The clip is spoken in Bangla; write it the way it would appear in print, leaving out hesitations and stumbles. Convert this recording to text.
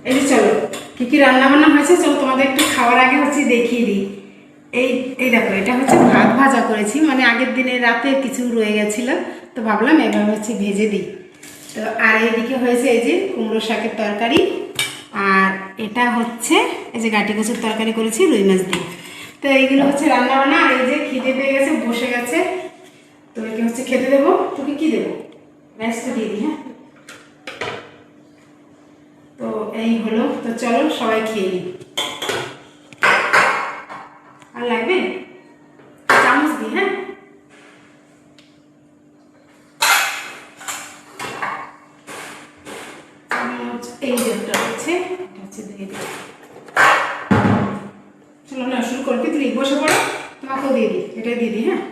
এই যে চলো কী কী রান্নাবান্না হয়েছে, চলো তোমাদের একটু খাওয়ার আগে হচ্ছে দেখিয়ে দিই। এই এই দেখো, এটা হচ্ছে ভাত ভাজা করেছি, মানে আগের দিনে রাতে কিছু রয়ে গেছিলো, তো ভাবলাম এবার হচ্ছে ভেজে দিই। তো আর এইদিকে হয়েছে এই যে কুমড়ো শাকের তরকারি, আর এটা হচ্ছে এই যে গাটি কচুর তরকারি করেছি রুই মাছ দিয়ে। তো এইগুলো হচ্ছে রান্নাবান্না। আর এই যে খিদে পেয়ে গেছে, বসে গেছে, তো একে হচ্ছে খেতে দেবো। তোকে কী দেবো? ম্যাচটা দিয়ে দিই। হ্যাঁ, তো এই হলো। তো চলো সবাই খেয়ে নিই। আর লাগবে চামচ দিই। হ্যাঁ, চামচ এই যেটা হচ্ছে, এটা হচ্ছে দিয়ে দিই। চলো না শুরু করতে, তুমি বসে পড়ো, তোমাকেও দিয়ে দিই, এটাই দিয়ে দিই। হ্যাঁ।